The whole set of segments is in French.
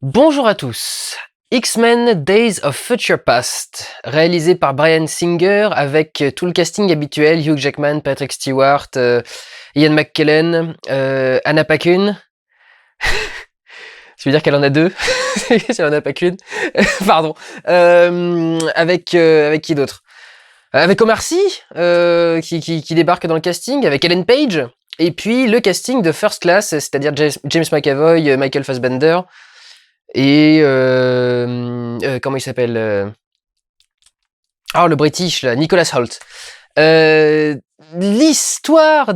Bonjour à tous. X-Men Days of Future Past, réalisé par Bryan Singer avec tout le casting habituel, Hugh Jackman, Patrick Stewart, Ian McKellen, Anna Paquin. Ça veut dire qu'elle en a deux. Elle en a pas qu'une. Pardon. Avec qui d'autre? Avec Omar Sy, qui débarque dans le casting, avec Ellen Page, et puis le casting de First Class, c'est-à-dire James McAvoy, Michael Fassbender, et comment il s'appelle le British, là, Nicholas Hoult. L'histoire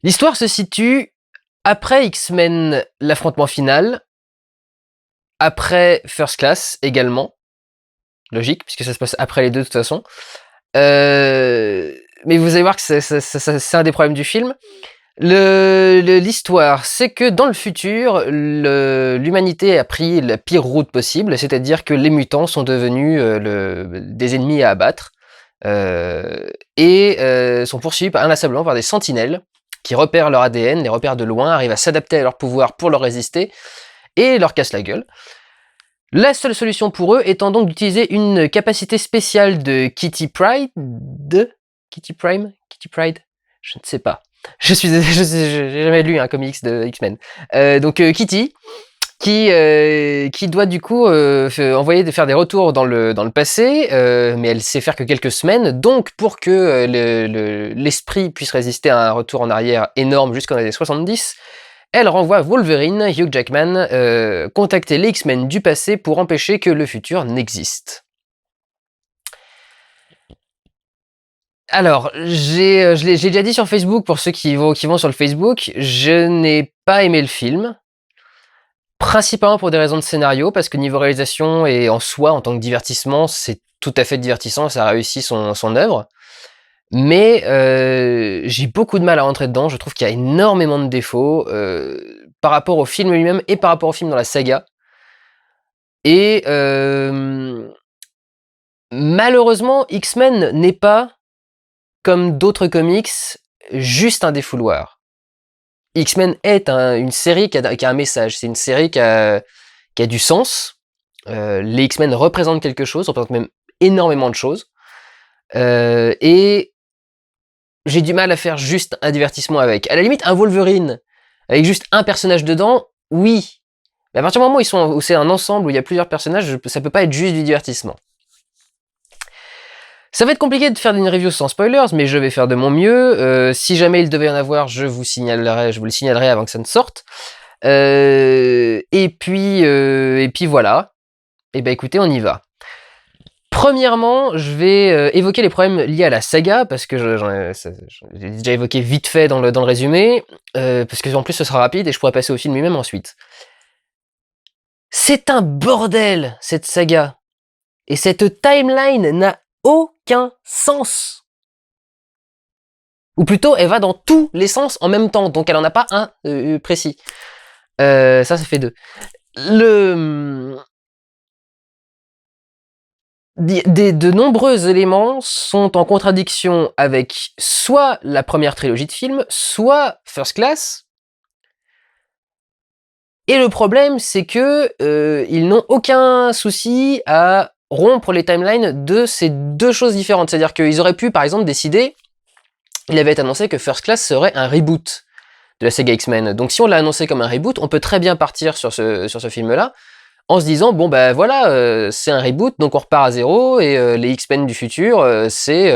L'histoire se situe après X-Men, l'affrontement final, après First Class également, logique, puisque ça se passe après les deux de toute façon. Mais vous allez voir que c'est un des problèmes du film. L'histoire, c'est que dans le futur, l'humanité a pris la pire route possible, c'est-à-dire que les mutants sont devenus des ennemis à abattre, et sont poursuivis inlassablement par des sentinelles qui repèrent leur ADN, les repèrent de loin, arrivent à s'adapter à leur pouvoir pour leur résister, et leur cassent la gueule. La seule solution pour eux étant donc d'utiliser une capacité spéciale de Kitty Pryde, Kitty Pryde, je ne sais pas. J'ai jamais lu un comics de X-Men. Donc Kitty, qui doit du coup faire des retours dans le passé, mais elle sait faire que quelques semaines. Donc pour que l'esprit puisse résister à un retour en arrière énorme jusqu'en années 70, elle renvoie Wolverine, Hugh Jackman, contacter les X-Men du passé pour empêcher que le futur n'existe. Alors, je l'ai déjà dit sur Facebook, pour ceux qui vont sur le Facebook, je n'ai pas aimé le film, principalement pour des raisons de scénario, parce que niveau réalisation et en soi, en tant que divertissement, c'est tout à fait divertissant, ça a réussi son œuvre. Mais j'ai beaucoup de mal à rentrer dedans, je trouve qu'il y a énormément de défauts par rapport au film lui-même et par rapport au film dans la saga. Et malheureusement, X-Men n'est pas, comme d'autres comics, juste un défouloir. X-Men est une série qui a un message, c'est une série qui a du sens. Les X-Men représentent quelque chose, représentent même énormément de choses. Et j'ai du mal à faire juste un divertissement avec. À la limite, un Wolverine, avec juste un personnage dedans, oui. Mais à partir du moment où c'est un ensemble, où il y a plusieurs personnages, ça peut pas être juste du divertissement. Ça va être compliqué de faire une review sans spoilers, mais je vais faire de mon mieux. Si jamais il devait y en avoir, je vous le signalerai avant que ça ne sorte. Et puis voilà. Et ben écoutez, on y va. Premièrement, je vais évoquer les problèmes liés à la saga, parce que j'ai déjà évoqué vite fait dans le résumé, parce que en plus ce sera rapide et je pourrai passer au film lui-même ensuite. C'est un bordel, cette saga. Et cette timeline n'a aucun sens. Ou plutôt, elle va dans tous les sens en même temps, donc elle en a pas un précis. Ça fait deux. De nombreux éléments sont en contradiction avec soit la première trilogie de films, soit First Class. Et le problème, c'est que ils n'ont aucun souci à rompre les timelines de ces deux choses différentes. C'est-à-dire qu'ils auraient pu, par exemple, décider, il avait été annoncé que First Class serait un reboot de la saga X-Men. Donc si on l'a annoncé comme un reboot, on peut très bien partir sur ce film-là, en se disant, bon ben voilà, c'est un reboot, donc on repart à zéro, et les X-Men du futur, c'est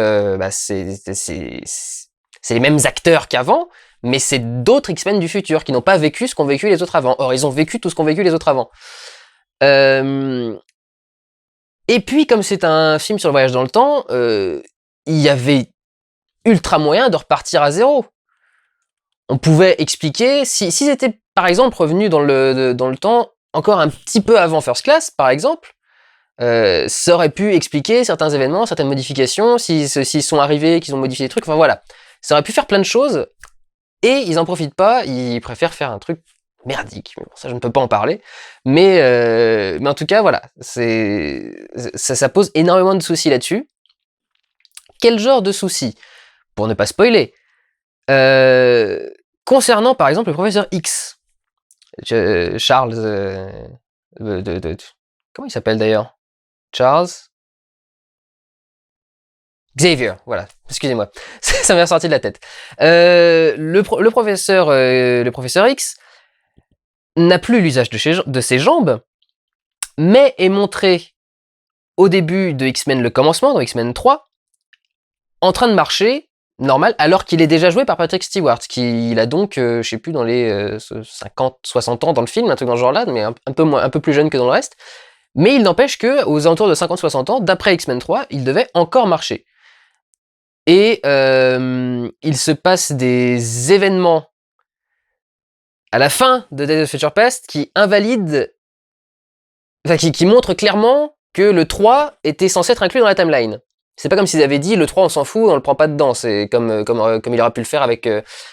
les mêmes acteurs qu'avant, mais c'est d'autres X-Men du futur qui n'ont pas vécu ce qu'ont vécu les autres avant. Or, ils ont vécu tout ce qu'ont vécu les autres avant. Et puis, comme c'est un film sur le voyage dans le temps, il y avait ultra moyen de repartir à zéro. On pouvait expliquer, s'ils étaient par exemple revenus dans le temps encore un petit peu avant First Class, par exemple, ça aurait pu expliquer certains événements, certaines modifications, s'ils sont arrivés, qu'ils ont modifié des trucs, enfin voilà. Ça aurait pu faire plein de choses, et ils en profitent pas, ils préfèrent faire un truc merdique. Bon, ça, je ne peux pas en parler. Mais en tout cas, voilà. Ça pose énormément de soucis là-dessus. Quel genre de soucis? Pour ne pas spoiler. Concernant, par exemple, le professeur X. Charles, comment il s'appelle d'ailleurs? Charles Xavier, voilà, excusez-moi, ça m'est sorti de la tête. Le professeur X n'a plus l'usage de ses jambes, mais est montré au début de X-Men le commencement, dans X-Men 3, en train de marcher, normal, alors qu'il est déjà joué par Patrick Stewart, qui il a donc, je sais plus, dans les 50, 60 ans dans le film, un truc dans ce genre-là, mais un peu plus jeune que dans le reste. Mais il n'empêche que aux alentours de 50-60 ans, d'après X-Men 3, il devait encore marcher. Et il se passe des événements à la fin de Days of Future Past qui invalident, enfin qui montrent clairement que le 3 était censé être inclus dans la timeline. C'est pas comme s'ils avaient dit le 3 on s'en fout, on le prend pas dedans. C'est comme il aurait pu le faire avec,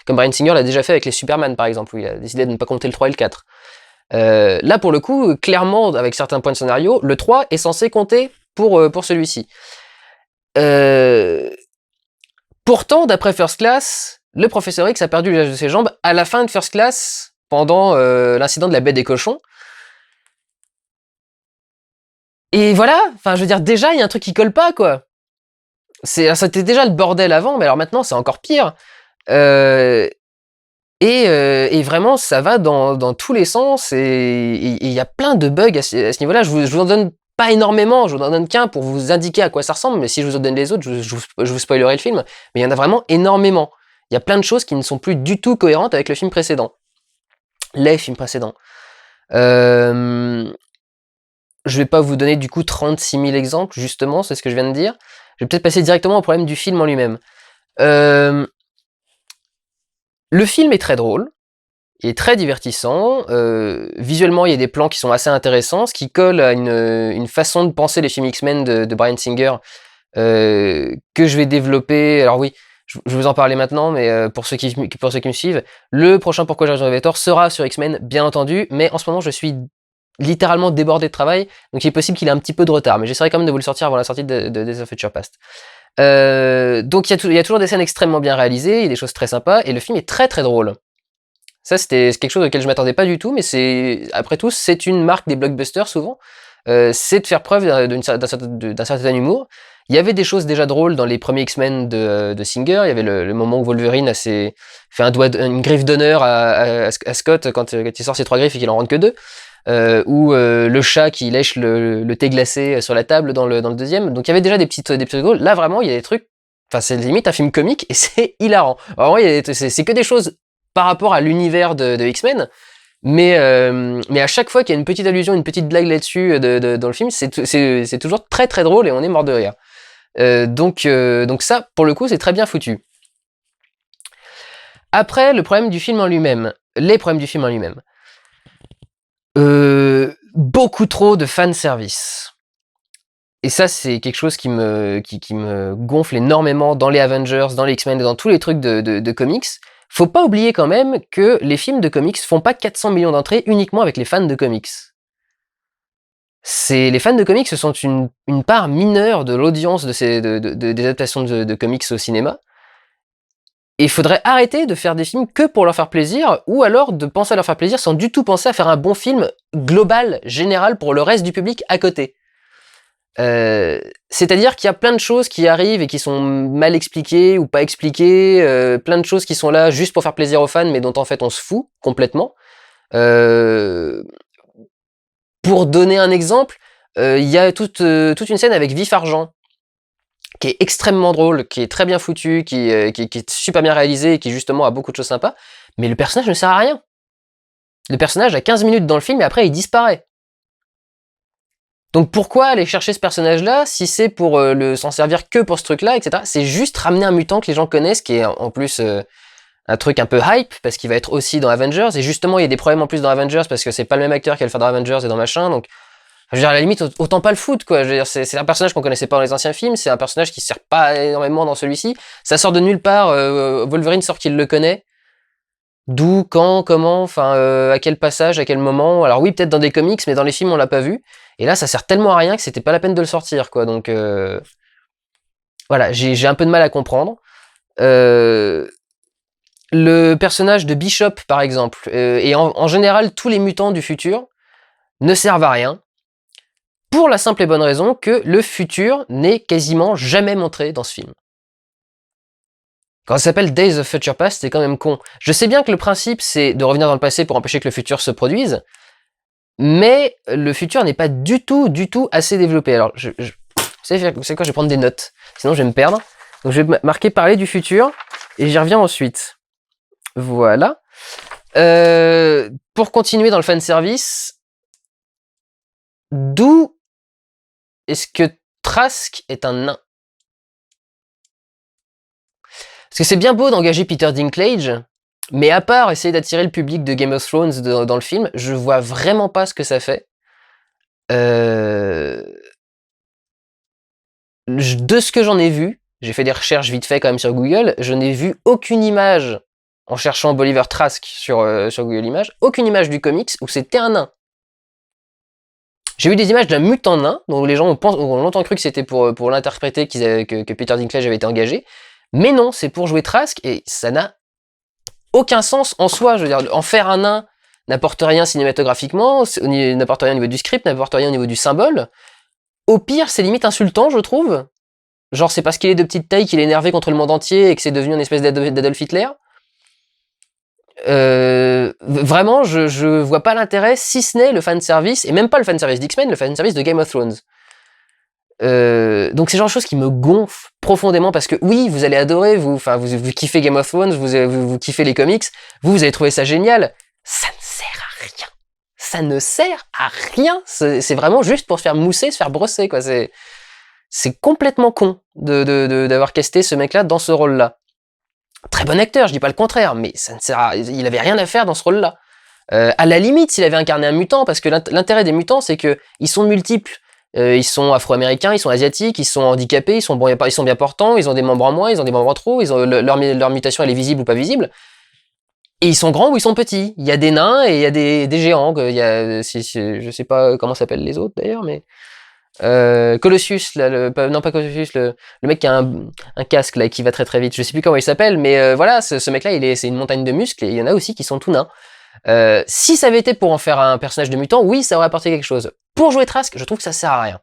comme Bryan Singer l'a déjà fait avec les Superman par exemple, où il a décidé de ne pas compter le 3 et le 4. Là pour le coup, clairement, avec certains points de scénario, le 3 est censé compter pour celui-ci. Pourtant, d'après First Class, le professeur X a perdu l'usage de ses jambes à la fin de First Class, pendant l'incident de la baie des cochons. Et voilà, enfin je veux dire, déjà il y a un truc qui colle pas, quoi. C'était déjà le bordel avant, mais alors maintenant c'est encore pire. Et vraiment, ça va dans tous les sens, et il y a plein de bugs à ce niveau-là. Je vous en donne pas énormément, je vous en donne qu'un pour vous indiquer à quoi ça ressemble, mais si je vous en donne les autres, je vous spoilerai le film, mais il y en a vraiment énormément. Il y a plein de choses qui ne sont plus du tout cohérentes avec le film précédent. Les films précédents. Je vais pas vous donner du coup 36 000 exemples, justement, c'est ce que je viens de dire. Je vais peut-être passer directement au problème du film en lui-même. Le film est très drôle, il est très divertissant, visuellement il y a des plans qui sont assez intéressants, ce qui colle à une façon de penser les films X-Men de Bryan Singer, que je vais développer. Alors oui, je vais vous en parler maintenant, mais pour ceux qui me suivent, le prochain Pourquoi j'ai rêvé tort sera sur X-Men, bien entendu, mais en ce moment je suis littéralement débordé de travail, donc il est possible qu'il ait un petit peu de retard, mais j'essaierai quand même de vous le sortir avant la sortie de Days of Future Past. Donc il y a toujours des scènes extrêmement bien réalisées, il y a des choses très sympas, et le film est très très drôle. Ça, c'est quelque chose auquel je m'attendais pas du tout, mais après tout, c'est une marque des blockbusters souvent. C'est de faire preuve d'un certain humour. Il y avait des choses déjà drôles dans les premiers X-Men de Singer. Il y avait le moment où Wolverine fait une griffe d'honneur à Scott quand il sort ses 3 griffes et qu'il en rentre que 2. Ou le chat qui lèche le thé glacé sur la table dans le deuxième. Donc il y avait déjà des petits drôles. Là vraiment, il y a des trucs. Enfin, c'est limite un film comique et c'est hilarant. Vraiment, c'est que des choses par rapport à l'univers de X-Men, mais à chaque fois qu'il y a une petite allusion, une petite blague là-dessus dans le film, c'est toujours très très drôle et on est mort de rire. Donc ça, pour le coup, c'est très bien foutu. Après, les problèmes du film en lui-même. Beaucoup trop de fanservice. Et ça, c'est quelque chose qui me gonfle énormément dans les Avengers, dans les X-Men, dans tous les trucs de comics. Faut pas oublier quand même que les films de comics font pas 400 millions d'entrées uniquement avec les fans de comics. Les fans de comics, ce sont une part mineure de l'audience des adaptations de comics au cinéma. Et il faudrait arrêter de faire des films que pour leur faire plaisir, ou alors de penser à leur faire plaisir sans du tout penser à faire un bon film global, général, pour le reste du public à côté. C'est-à-dire qu'il y a plein de choses qui arrivent et qui sont mal expliquées ou pas expliquées, plein de choses qui sont là juste pour faire plaisir aux fans, mais dont en fait on se fout complètement. Pour donner un exemple, il y a toute une scène avec Vif Argent, qui est extrêmement drôle, qui est très bien foutu, qui est super bien réalisé, et qui justement a beaucoup de choses sympas, mais le personnage ne sert à rien. Le personnage a 15 minutes dans le film et après il disparaît. Donc pourquoi aller chercher ce personnage-là si c'est pour s'en servir que pour ce truc-là, etc. C'est juste ramener un mutant que les gens connaissent, qui est en plus un truc un peu hype, parce qu'il va être aussi dans Avengers, et justement il y a des problèmes en plus dans Avengers, parce que c'est pas le même acteur qui va le faire dans Avengers et dans machin, donc je veux dire à la limite autant pas le foutre, quoi. Je veux dire, c'est un personnage qu'on connaissait pas dans les anciens films, c'est un personnage qui sert pas énormément dans celui-ci, ça sort de nulle part, Wolverine sort qu'il le connaît. D'où, quand, comment, enfin, à quel passage, à quel moment. Alors oui, peut-être dans des comics, mais dans les films, on l'a pas vu. Et là, ça sert tellement à rien que c'était pas la peine de le sortir, quoi. Donc, voilà, j'ai un peu de mal à comprendre. le personnage de Bishop, par exemple, et en général, tous les mutants du futur ne servent à rien, pour la simple et bonne raison que le futur n'est quasiment jamais montré dans ce film. Quand ça s'appelle Days of Future Past, c'est quand même con. Je sais bien que le principe, c'est de revenir dans le passé pour empêcher que le futur se produise, mais le futur n'est pas du tout assez développé. Alors, vous savez quoi, je vais prendre des notes, sinon je vais me perdre. Donc je vais marquer parler du futur, et j'y reviens ensuite. Voilà. Pour continuer dans le fanservice, d'où est-ce que Trask est un nain? Parce que c'est bien beau d'engager Peter Dinklage, mais à part essayer d'attirer le public de Game of Thrones dans le film, je vois vraiment pas ce que ça fait. De ce que j'en ai vu, j'ai fait des recherches vite fait quand même sur Google, je n'ai vu aucune image, en cherchant Bolivar Trask sur Google Images, aucune image du comics où c'était un nain. J'ai vu des images d'un mutant nain, dont les gens ont longtemps cru que c'était pour l'interpréter que Peter Dinklage avait été engagé. Mais non, c'est pour jouer Trask, et ça n'a aucun sens en soi. Je veux dire, en faire un nain n'apporte rien cinématographiquement, n'apporte rien au niveau du script, n'apporte rien au niveau du symbole. Au pire, c'est limite insultant, je trouve. Genre, c'est parce qu'il est de petite taille qu'il est énervé contre le monde entier et que c'est devenu une espèce d'Adolf Hitler. Vraiment, je vois pas l'intérêt, si ce n'est le fanservice, et même pas le fanservice d'X-Men, le fanservice de Game of Thrones. Donc c'est genre de choses qui me gonflent profondément, parce que oui, vous allez adorer, vous kiffez Game of Thrones, vous kiffez les comics, vous allez trouver ça génial. Ça ne sert à rien. Ça ne sert à rien. C'est vraiment juste pour se faire mousser, se faire brosser, quoi. C'est complètement con d'avoir casté ce mec-là dans ce rôle-là. Très bon acteur, je dis pas le contraire, mais ça ne sert à... il avait rien à faire dans ce rôle-là. À la limite, s'il avait incarné un mutant, parce que l'intérêt des mutants, c'est que ils sont multiples. Ils sont afro-américains, ils sont asiatiques, ils sont handicapés, ils sont bien portants, ils ont des membres en moins, ils ont des membres en trop, leur mutation elle est visible ou pas visible. Et ils sont grands ou ils sont petits. Il y a des nains et il y a des géants. Je sais pas comment s'appellent les autres d'ailleurs, mais Colossus, là, non pas Colossus, le mec qui a un casque là qui va très très vite. Je sais plus comment il s'appelle, mais voilà, ce mec-là, c'est une montagne de muscles, et il y en a aussi qui sont tout nains. Si ça avait été pour en faire un personnage de mutant, oui, ça aurait apporté quelque chose. Pour jouer Trask, je trouve que ça sert à rien.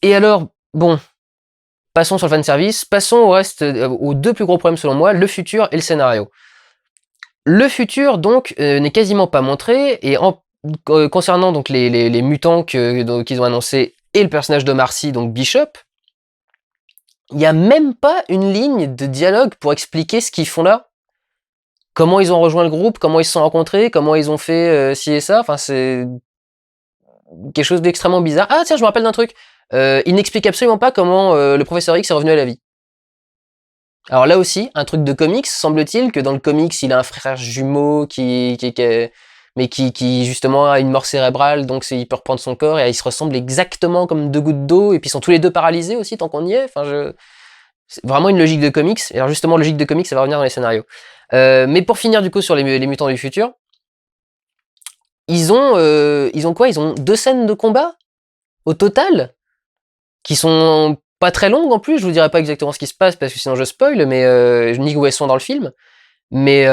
Et alors, bon, passons sur le fanservice, passons au reste, aux deux plus gros problèmes selon moi, le futur et le scénario. Le futur, donc, n'est quasiment pas montré, et concernant donc les mutants qu'ils ont annoncés, et le personnage de Marcy, donc Bishop, il n'y a même pas une ligne de dialogue pour expliquer ce qu'ils font là. Comment ils ont rejoint le groupe, comment ils se sont rencontrés, comment ils ont fait ci et ça, enfin c'est quelque chose d'extrêmement bizarre. Ah tiens, je me rappelle d'un truc, il n'explique absolument pas comment le professeur X est revenu à la vie. Alors là aussi, un truc de comics, semble-t-il, que dans le comics, il a un frère jumeau qui justement a une mort cérébrale, donc il peut reprendre son corps, et ils se ressemblent exactement comme deux gouttes d'eau, et puis ils sont tous les deux paralysés aussi, tant qu'on y est. Enfin, c'est vraiment une logique de comics, et alors justement, logique de comics, ça va revenir dans les scénarios. Mais pour finir du coup sur les mutants du futur, ils ont quoi? Ils ont 2 scènes de combat au total, qui sont pas très longues en plus. Je vous dirai pas exactement ce qui se passe parce que sinon je spoil, mais ni où elles sont dans le film. Mais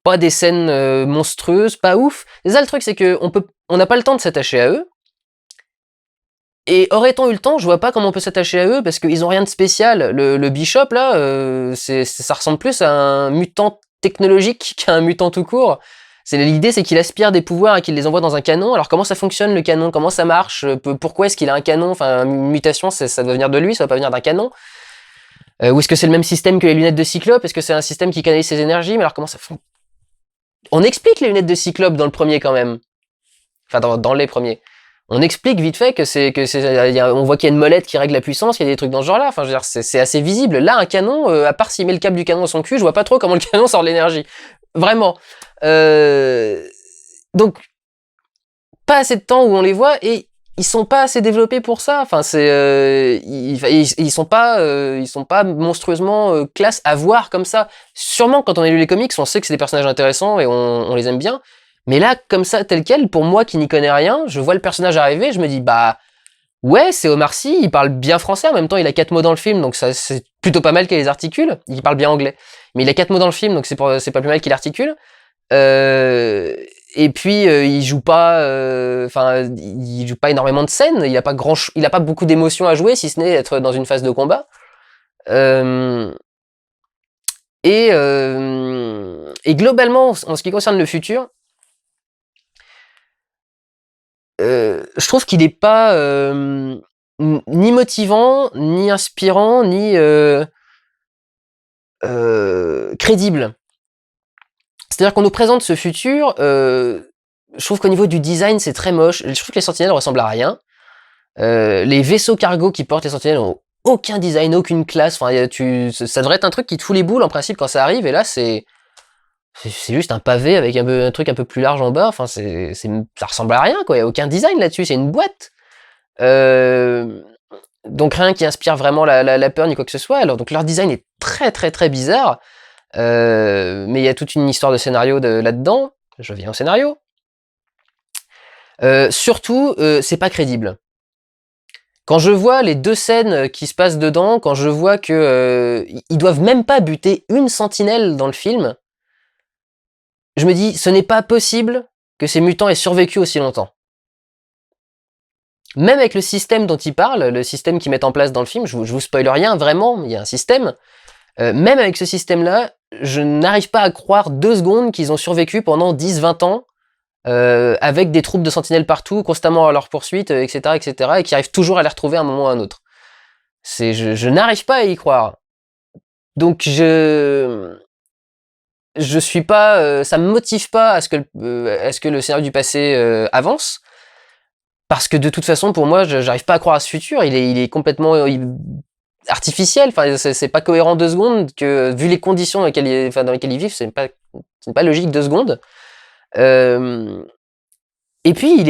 pas des scènes monstrueuses, pas ouf. C'est ça le truc, c'est que on n'a pas le temps de s'attacher à eux. Et aurait-on eu le temps, je vois pas comment on peut s'attacher à eux, parce qu'ils ont rien de spécial. Le Bishop là, ça ressemble plus à un mutant technologique qu'à un mutant tout court. L'idée, c'est qu'il aspire des pouvoirs et qu'il les envoie dans un canon. Alors comment ça fonctionne le canon? Comment ça marche? Pourquoi est-ce qu'il a un canon? Enfin, une mutation, ça doit venir de lui, ça doit pas venir d'un canon. Ou est-ce que c'est le même système que les lunettes de Cyclope? Est-ce que c'est un système qui canalise ses énergies? Mais alors comment ça fonctionne? On explique les lunettes de Cyclope dans le premier quand même. Enfin, dans les premiers. On explique vite fait on voit qu'il y a une molette qui règle la puissance, il y a des trucs dans ce genre-là. Enfin, je veux dire, c'est assez visible. Là, un canon, à part s'il met le câble du canon dans son cul, je vois pas trop comment le canon sort de l'énergie. Vraiment. Donc, pas assez de temps où on les voit, et ils sont pas assez développés pour ça. Enfin, ils sont pas monstrueusement classe à voir comme ça. Sûrement, quand on a lu les comics, on sait que c'est des personnages intéressants et on les aime bien. Mais là, comme ça, tel quel, pour moi qui n'y connais rien, je vois le personnage arriver, je me dis, bah, Ouais, c'est Omar Sy, il parle bien français, en même temps il a 4 mots dans le film, donc ça c'est plutôt pas mal qu'il les articule. Il parle bien anglais, mais il a 4 mots dans le film, donc c'est pas plus mal qu'il articule. Euh, et puis il joue pas, il joue pas énormément de scènes. Il a pas beaucoup d'émotions à jouer, si ce n'est être dans une phase de combat. Euh, et globalement, en ce qui concerne le futur, je trouve qu'il est pas ni motivant, ni inspirant, ni crédible. C'est-à-dire qu'on nous présente ce futur, je trouve qu'au niveau du design, c'est très moche. Je trouve que les sentinelles ressemblent à rien. Les vaisseaux cargo qui portent les sentinelles ont aucun design, aucune classe. Enfin, ça devrait être un truc qui te fout les boules en principe quand ça arrive, et là c'est juste un pavé avec un truc un peu plus large en bas. Enfin, ça ressemble à rien, quoi. Il y a aucun design là-dessus. C'est une boîte. Euh, donc rien qui inspire vraiment la peur ni quoi que ce soit. Alors donc leur design est très très très bizarre. Mais il y a toute une histoire de scénario là-dedans. Je viens au scénario. Surtout, c'est pas crédible. Quand je vois les 2 scènes qui se passent dedans, quand je vois que ils doivent même pas buter une sentinelle dans le film, je me dis, ce n'est pas possible que ces mutants aient survécu aussi longtemps. Même avec le système dont ils parlent, le système qu'ils mettent en place dans le film, je vous spoil rien, vraiment, il y a un système. Même avec ce système-là, je n'arrive pas à croire 2 secondes qu'ils ont survécu pendant 10-20 ans, avec des troupes de sentinelles partout, constamment à leur poursuite, etc., etc., et qui arrivent toujours à les retrouver à un moment ou à un autre. Je n'arrive pas à y croire. Donc je suis pas, ça me motive pas à ce que le scénario du passé avance, parce que de toute façon, pour moi, j'arrive pas à croire à ce futur. Il est complètement artificiel. Enfin, c'est pas cohérent 2 secondes, que vu les conditions dans lesquelles ils vivent, c'est pas logique 2 secondes. Et puis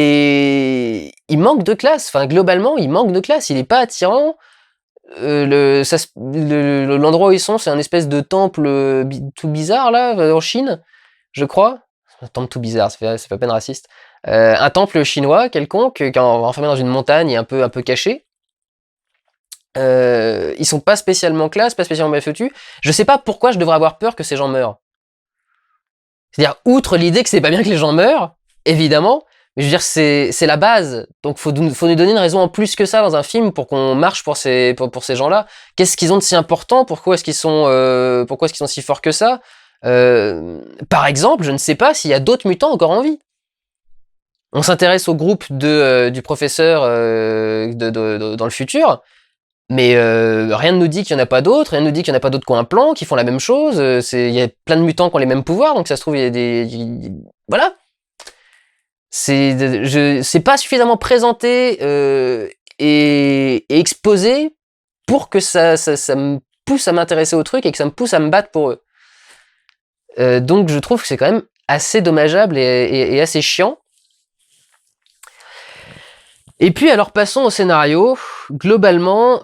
il manque de classe. Enfin, globalement, il manque de classe. Il est pas attirant. L'endroit où ils sont, c'est un espèce de temple tout bizarre là, en Chine, je crois. Un temple tout bizarre, ça fait à peine raciste. Un temple chinois quelconque, qui est enfermé dans une montagne et un peu caché. Ils sont pas spécialement classe, pas spécialement bien foutus. Je sais pas pourquoi je devrais avoir peur que ces gens meurent. C'est-à-dire, outre l'idée que c'est pas bien que les gens meurent, évidemment, mais je veux dire, c'est la base. Donc, faut nous donner une raison en plus que ça dans un film pour qu'on marche pour ces gens-là. Qu'est-ce qu'ils ont de si important? Pourquoi est-ce qu'ils sont si forts que ça? Par exemple, je ne sais pas s'il y a d'autres mutants encore en vie. On s'intéresse au groupe du professeur dans le futur, mais rien ne nous dit qu'il n'y en a pas d'autres, rien ne nous dit qu'il n'y en a pas d'autres qui ont un plan, qui font la même chose. Il y a plein de mutants qui ont les mêmes pouvoirs, donc ça se trouve, il y a voilà. C'est pas suffisamment présenté et exposé pour que ça me pousse à m'intéresser au truc et que ça me pousse à me battre pour eux. Donc je trouve que c'est quand même assez dommageable et assez chiant. Et puis alors passons au scénario. Globalement,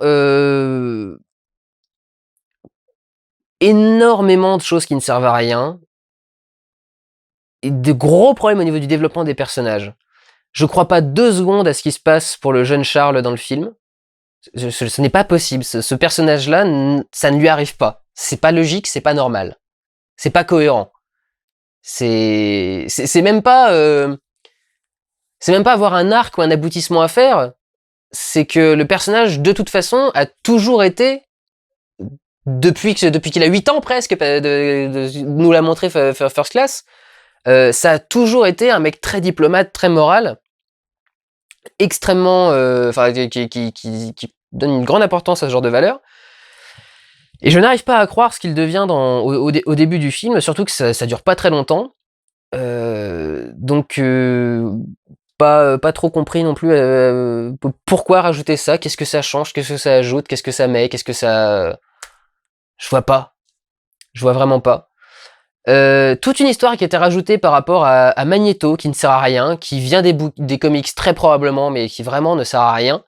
énormément de choses qui ne servent à rien. Et de gros problèmes au niveau du développement des personnages. Je crois pas 2 secondes à ce qui se passe pour le jeune Charles dans le film. Ce n'est pas possible. Ce personnage-là, ça ne lui arrive pas. C'est pas logique, c'est pas normal. C'est pas cohérent. C'est même pas... c'est même pas avoir un arc ou un aboutissement à faire. C'est que le personnage, de toute façon, a toujours été, depuis qu'il a 8 ans presque, nous l'a montré First Class, ça a toujours été un mec très diplomate, très moral, extrêmement... qui donne une grande importance à ce genre de valeurs. Et je n'arrive pas à croire ce qu'il devient au début du film, surtout que ça dure pas très longtemps. Donc pas trop compris non plus pourquoi rajouter ça, qu'est-ce que ça change, qu'est-ce que ça ajoute, qu'est-ce que ça met, qu'est-ce que ça... Je vois pas. Je vois vraiment pas. Toute une histoire qui a été rajoutée par rapport à Magneto, qui ne sert à rien, qui vient des comics très probablement, mais qui vraiment ne sert à rien.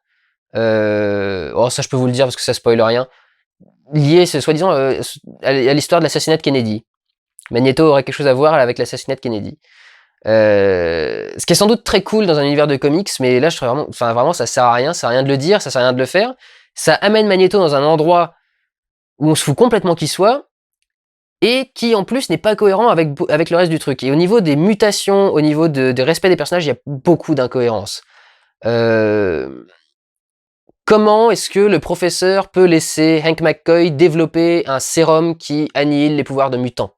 Oh, ça je peux vous le dire parce que ça spoil rien. Lié, c'est soi-disant, à l'histoire de l'assassinat de Kennedy. Magneto aurait quelque chose à voir avec l'assassinat de Kennedy. Ce qui est sans doute très cool dans un univers de comics, mais là je trouve vraiment ça sert à rien de le dire, ça sert à rien de le faire. Ça amène Magneto dans un endroit où on se fout complètement qu'il soit, et qui en plus n'est pas cohérent avec le reste du truc. Et au niveau des mutations, au niveau de respect des personnages, il y a beaucoup d'incohérences. Comment est-ce que le professeur peut laisser Hank McCoy développer un sérum qui annihile les pouvoirs de mutants?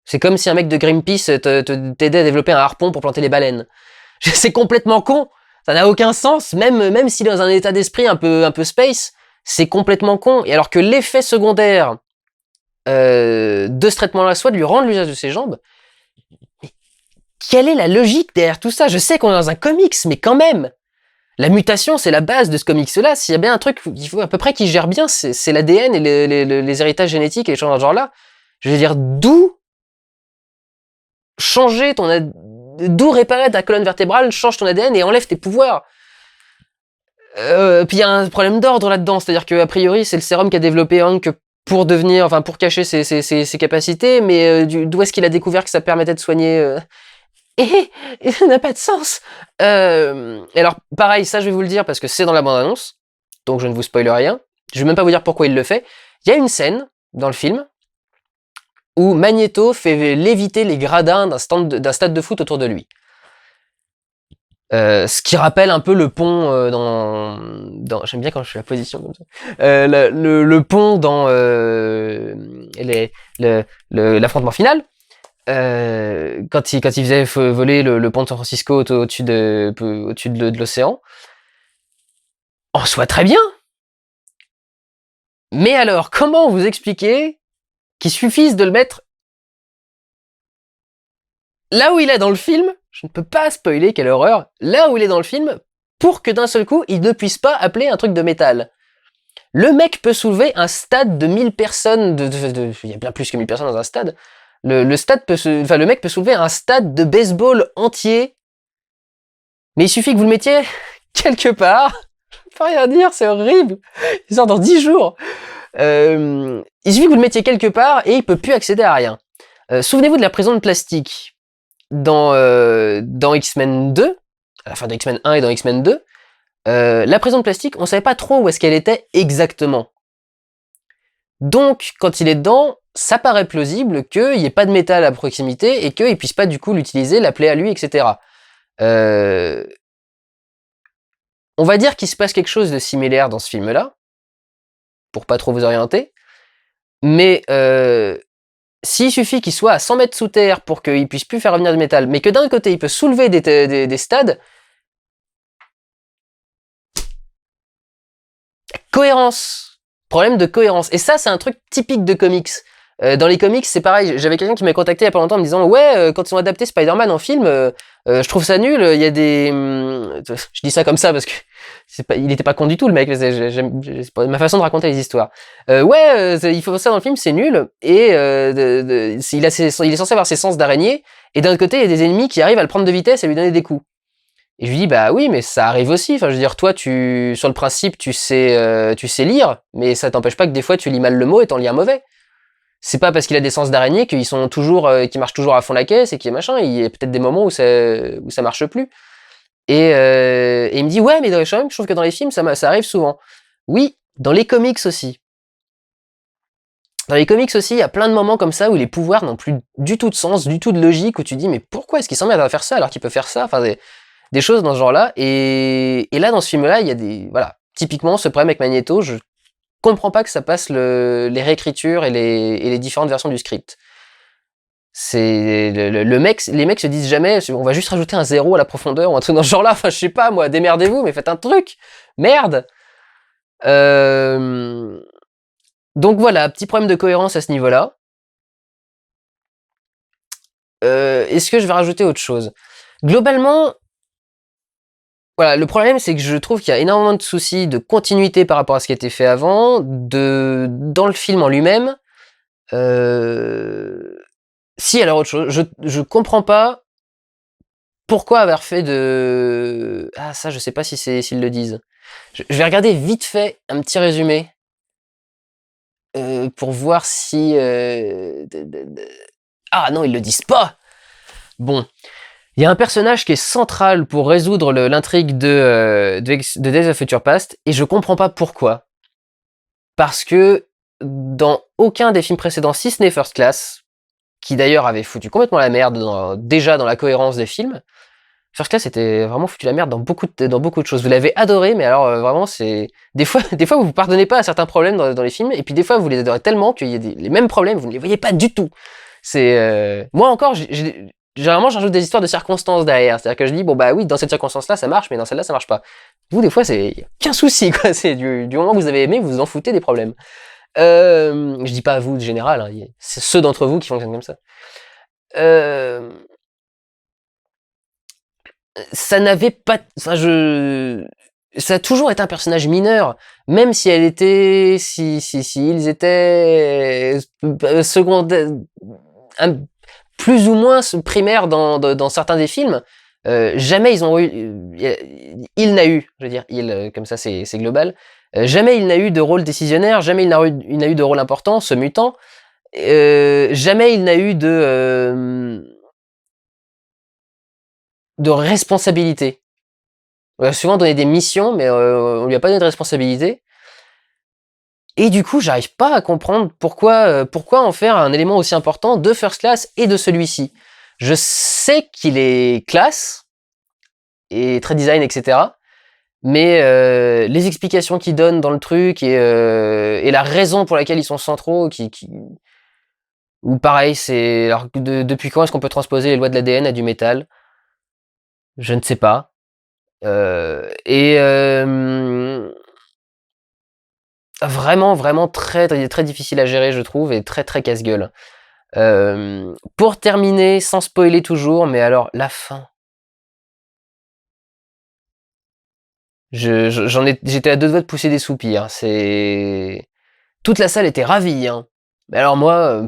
C'est comme si un mec de Greenpeace t'aidait à développer un harpon pour planter les baleines. C'est complètement con. Ça n'a aucun sens. Même s'il est dans un état d'esprit un peu space, c'est complètement con. Et alors que l'effet secondaire de ce traitement-là soit de lui rendre l'usage de ses jambes, mais quelle est la logique derrière tout ça? Je sais qu'on est dans un comics, mais quand même, la mutation, c'est la base de ce comics-là. S'il y a bien un truc qu'il faut à peu près qui gère bien, c'est l'ADN et les héritages génétiques et les choses dans ce genre-là. Je veux dire, d'où réparer ta colonne vertébrale, change ton ADN et enlève tes pouvoirs. Puis il y a un problème d'ordre là-dedans, c'est-à-dire que a priori c'est le sérum qu'a développé Hank pour cacher ses capacités, mais d'où est-ce qu'il a découvert que ça permettait de soigner ça n'a pas de sens. Alors pareil, ça je vais vous le dire parce que c'est dans la bande-annonce, donc je ne vous spoile rien. Je vais même pas vous dire pourquoi il le fait. Il y a une scène dans le film où Magneto fait léviter les gradins d'un stade de foot autour de lui. Ce qui rappelle un peu le pont j'aime bien quand je fais la position comme ça. Le pont dans l'affrontement final. Quand il faisait voler le pont de San Francisco au-dessus de l'océan. En soit très bien. Mais alors, comment vous expliquer qu'il suffise de le mettre là où il est dans le film? Je ne peux pas spoiler, quelle horreur. Là où il est dans le film, pour que d'un seul coup, il ne puisse pas appeler un truc de métal. Le mec peut soulever un stade de 1000 personnes, il y a bien plus que 1000 personnes dans un stade. Le mec peut soulever un stade de baseball entier. Mais il suffit que vous le mettiez quelque part. Je peux rien dire, c'est horrible. Il sort dans 10 jours. Il suffit que vous le mettiez quelque part et il peut plus accéder à rien. Souvenez-vous de la prison de plastique dans X-Men 2, à la fin de X-Men 1 et dans X-Men 2. La prison de plastique, on savait pas trop où est-ce qu'elle était exactement. Donc, quand il est dedans, ça paraît plausible qu'il n'y ait pas de métal à proximité et qu'il puisse pas du coup l'utiliser, l'appeler à lui, etc. On va dire qu'il se passe quelque chose de similaire dans ce film-là, pour pas trop vous orienter, mais s'il suffit qu'il soit à 100 mètres sous terre pour qu'il puisse plus faire revenir du métal, mais que d'un côté il peut soulever des stades, cohérence. Problème de cohérence. Et ça, c'est un truc typique de comics. Dans les comics, c'est pareil. J'avais quelqu'un qui m'a contacté il y a pas longtemps en me disant ouais, quand ils ont adapté Spider-Man en film, je trouve ça nul. Il y a des, je dis ça comme ça parce que il était pas con du tout le mec. C'est pas ma façon de raconter les histoires. Il faut ça dans le film, c'est nul. Et il est censé avoir ses sens d'araignée. Et d'un côté, il y a des ennemis qui arrivent à le prendre de vitesse et lui donner des coups. Et je lui dis bah oui, mais ça arrive aussi. Enfin, je veux dire, toi, sur le principe, tu sais lire, mais ça t'empêche pas que des fois tu lis mal le mot et t'en lis un mauvais. C'est pas parce qu'il a des sens d'araignée qu'ils sont toujours, qu'ils marchent toujours à fond la caisse et qu'il est machin. Il y a peut-être des moments où ça marche plus. Et il me dit ouais, mais dans les films, je trouve que dans les films, ça arrive souvent. Oui, dans les comics aussi. Dans les comics aussi, il y a plein de moments comme ça où les pouvoirs n'ont plus du tout de sens, du tout de logique, où tu dis mais pourquoi est-ce qu'il s'emmerde à faire ça alors qu'il peut faire ça? Enfin, des choses dans ce genre-là. Et là, dans ce film-là, il y a voilà. Typiquement, ce problème avec Magneto, je comprends pas que ça passe les réécritures et les différentes versions du script. C'est les mecs se disent jamais, on va juste rajouter un 0 à la profondeur ou un truc dans ce genre-là. Enfin, je sais pas, moi, démerdez-vous, mais faites un truc. Merde. Donc voilà, petit problème de cohérence à ce niveau-là. Est-ce que je vais rajouter autre chose? Globalement, voilà, le problème c'est que je trouve qu'il y a énormément de soucis de continuité par rapport à ce qui a été fait avant, dans le film en lui-même. Si, alors autre chose, je comprends pas pourquoi avoir fait de... Ah ça, je sais pas s'ils le disent. Je vais regarder vite fait un petit résumé. pour voir si... Ah non, ils le disent pas. Bon. Il y a un personnage qui est central pour résoudre l'intrigue de Days of Future Past, et je comprends pas pourquoi. Parce que dans aucun des films précédents, si ce n'est First Class, qui d'ailleurs avait foutu complètement la merde déjà dans la cohérence des films, First Class était vraiment foutu la merde dans beaucoup de choses. Vous l'avez adoré, mais alors vraiment c'est des fois vous vous pardonnez pas à certains problèmes dans les films, et puis des fois vous les adorez tellement qu'il y a les mêmes problèmes, vous ne les voyez pas du tout. C'est moi encore, généralement j'ajoute des histoires de circonstances derrière, c'est-à-dire que je dis bon bah oui dans cette circonstance-là ça marche, mais dans celle-là ça marche pas. Vous des fois c'est qu'un souci quoi, c'est du moment que vous avez aimé vous vous en foutez des problèmes. Je dis pas à vous de général, hein, c'est ceux d'entre vous qui fonctionnent comme ça. Ça n'avait pas, enfin ça a toujours été un personnage mineur, même si elle était, si ils étaient secondaires, plus ou moins primaires dans certains des films. Jamais ils ont eu, il n'a eu, je veux dire, comme ça c'est global. Jamais il n'a eu de rôle décisionnaire, jamais il n'a eu de rôle important, ce mutant. Jamais il n'a eu de responsabilité. On lui a souvent donné des missions, mais on lui a pas donné de responsabilité. Et du coup, j'arrive pas à comprendre pourquoi en faire un élément aussi important de First Class et de celui-ci. Je sais qu'il est classe et très design, etc. Mais les explications qu'il donne dans le truc et la raison pour laquelle ils sont centraux, ou pareil, c'est alors depuis quand est-ce qu'on peut transposer les lois de l'ADN à du métal? Je ne sais pas. Vraiment très, très difficile à gérer, je trouve, et très très casse-gueule. Pour terminer, sans spoiler toujours, mais alors la fin. J'étais à deux doigts de pousser des soupirs. Toute la salle était ravie, hein. Mais alors moi,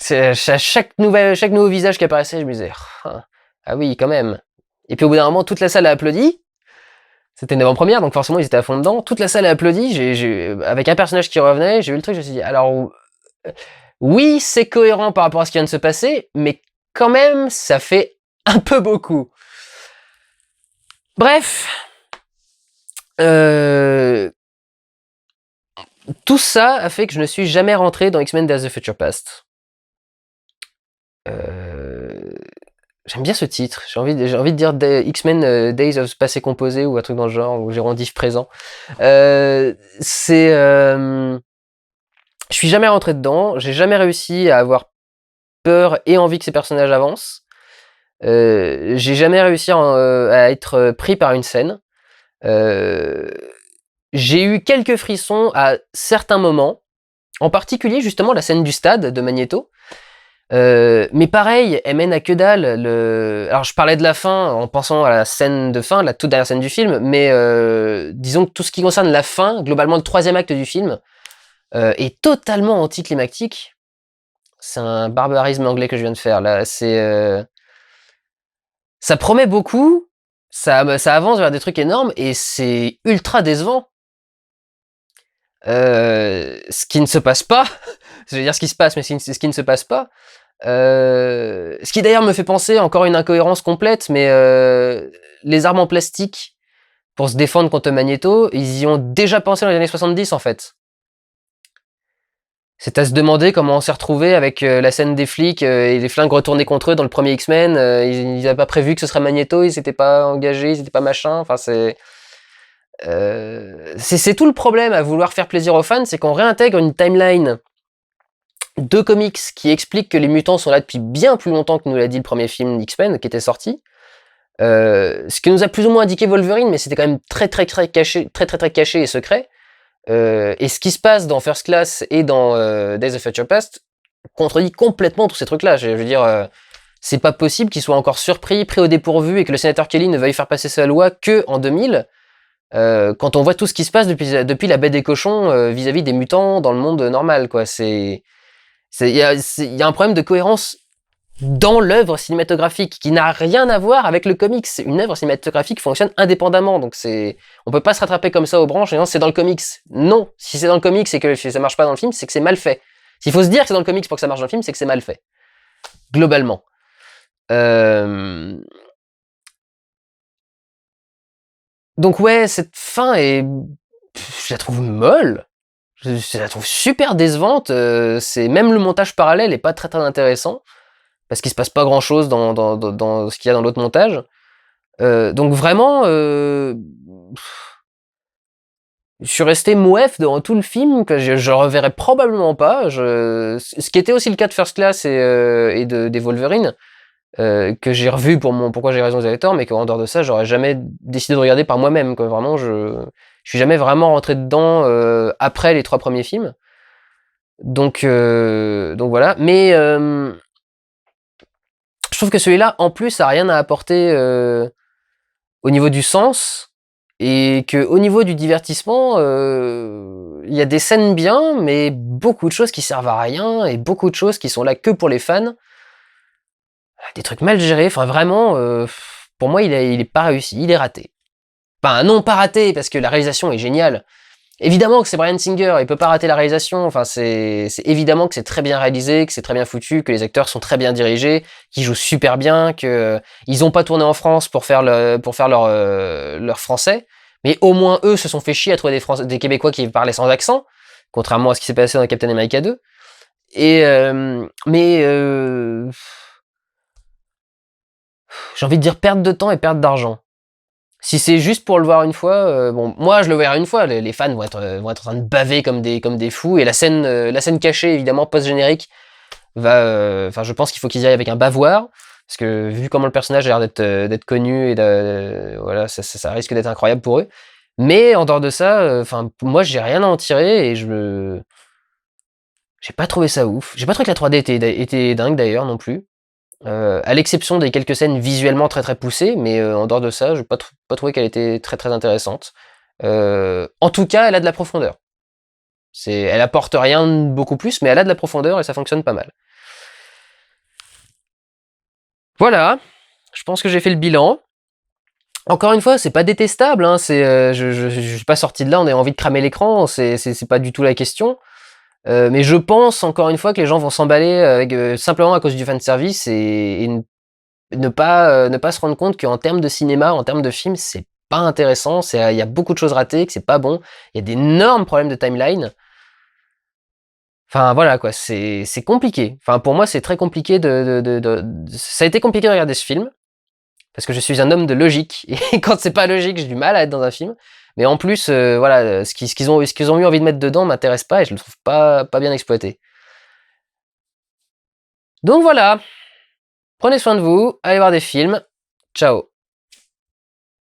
à chaque nouveau visage qui apparaissait, je me disais, ah oui, quand même. Et puis au bout d'un moment, toute la salle a applaudi. C'était une avant-première, donc forcément ils étaient à fond dedans. Toute la salle a applaudi. Avec un personnage qui revenait, j'ai vu le truc, je me suis dit, alors oui, c'est cohérent par rapport à ce qui vient de se passer, mais quand même, ça fait un peu beaucoup. Bref. Tout ça a fait que je ne suis jamais rentré dans X-Men Days of Future Past. J'aime bien ce titre. J'ai envie de dire X-Men Days of Passé Composé ou un truc dans le genre, ou gérondif présent. Je suis jamais rentré dedans. J'ai jamais réussi à avoir peur et envie que ces personnages avancent. J'ai jamais réussi à être pris par une scène. J'ai eu quelques frissons à certains moments, en particulier justement la scène du stade de Magneto. Mais pareil, elle mène à que dalle. Alors je parlais de la fin en pensant à la scène de fin, la toute dernière scène du film, mais disons que tout ce qui concerne la fin, globalement le troisième acte du film, est totalement anticlimactique. C'est un barbarisme anglais que je viens de faire là. Ça promet beaucoup, ça avance vers des trucs énormes et c'est ultra décevant. Ce qui ne se passe pas, je veux dire ce qui se passe, mais ce qui ne se passe pas. Ce qui d'ailleurs me fait penser encore une incohérence complète, mais les armes en plastique pour se défendre contre Magneto, ils y ont déjà pensé dans les années 70 en fait. C'est à se demander comment on s'est retrouvé avec la scène des flics et les flingues retournés contre eux dans le premier X-Men. Ils n'avaient pas prévu que ce serait Magneto, ils s'étaient pas engagés, ils n'étaient pas machin. Enfin c'est tout le problème à vouloir faire plaisir aux fans, c'est qu'on réintègre une timeline de comics qui explique que les mutants sont là depuis bien plus longtemps que nous l'a dit le premier film X-Men qui était sorti. Ce que nous a plus ou moins indiqué Wolverine, mais c'était quand même très caché et secret. Et ce qui se passe dans First Class et dans Days of Future Past contredit complètement tous ces trucs-là. Je veux dire, c'est pas possible qu'ils soient encore surpris, pris au dépourvu et que le sénateur Kelly ne veuille faire passer sa loi que en 2000. Quand on voit tout ce qui se passe depuis la baie des cochons vis-à-vis des mutants dans le monde normal, quoi. Il y a un problème de cohérence dans l'œuvre cinématographique, qui n'a rien à voir avec le comics. Une œuvre cinématographique fonctionne indépendamment, donc on peut pas se rattraper comme ça aux branches et non, c'est dans le comics. Non, si c'est dans le comics et que ça marche pas dans le film, c'est que c'est mal fait. S'il faut se dire que c'est dans le comics pour que ça marche dans le film, c'est que c'est mal fait. Globalement. Donc ouais, cette fin est... Je la trouve molle. Je la trouve super décevante. C'est même le montage parallèle est pas très très intéressant parce qu'il se passe pas grand chose dans ce qu'il y a dans l'autre montage. Donc vraiment, je suis resté mouef devant tout le film que je reverrai probablement pas. Ce qui était aussi le cas de First Class et des Wolverine, que j'ai revu pour mon Pourquoi j'ai raison, vous avez tort, mais qu'en dehors de ça, j'aurais jamais décidé de regarder par moi-même. Vraiment, je suis jamais vraiment rentré dedans après les 3 premiers films. Donc voilà. Mais je trouve que celui-là, en plus, a rien à apporter au niveau du sens. Et que au niveau du divertissement, il y a des scènes bien, mais beaucoup de choses qui servent à rien et beaucoup de choses qui sont là que pour les fans. Des trucs mal gérés, enfin vraiment, pour moi il est pas réussi, il est raté. Enfin non, pas raté parce que la réalisation est géniale. Évidemment que c'est Bryan Singer, il peut pas rater la réalisation. Enfin c'est évidemment que c'est très bien réalisé, que c'est très bien foutu, que les acteurs sont très bien dirigés, qu'ils jouent super bien, que ils ont pas tourné en France pour faire leur français, mais au moins eux se sont fait chier à trouver des Québécois qui parlaient sans accent, contrairement à ce qui s'est passé dans Captain America 2. Et j'ai envie de dire perte de temps et perte d'argent. Si c'est juste pour le voir une fois, bon, moi je le verrai une fois, les fans vont être en train de baver comme des fous, et la scène cachée, évidemment, post-générique, enfin, je pense qu'il faut qu'ils y aillent avec un bavoir, parce que vu comment le personnage a l'air d'être connu, et voilà, ça risque d'être incroyable pour eux. Mais en dehors de ça, enfin, moi j'ai rien à en tirer, et j'ai pas trouvé ça ouf. J'ai pas trouvé que la 3D était dingue d'ailleurs non plus. À l'exception des quelques scènes visuellement très très poussées, mais en dehors de ça, je n'ai pas trouvé qu'elle était très très intéressante. En tout cas, elle a de la profondeur. Elle apporte rien de beaucoup plus, mais elle a de la profondeur et ça fonctionne pas mal. Voilà, je pense que j'ai fait le bilan. Encore une fois, c'est pas détestable, hein, je suis pas sorti de là, on a envie de cramer l'écran, c'est pas du tout la question. Mais je pense encore une fois que les gens vont s'emballer avec, simplement à cause du fanservice et ne pas se rendre compte qu'en termes de cinéma, en termes de film, c'est pas intéressant, il y a beaucoup de choses ratées, que c'est pas bon, il y a d'énormes problèmes de timeline. Enfin voilà quoi, c'est compliqué. Enfin pour moi c'est très compliqué ça a été compliqué de regarder ce film, parce que je suis un homme de logique, et quand c'est pas logique, j'ai du mal à être dans un film. Mais en plus, voilà, ce qu'ils ont eu envie de mettre dedans m'intéresse pas et je le trouve pas bien exploité. Donc voilà, prenez soin de vous, allez voir des films, ciao.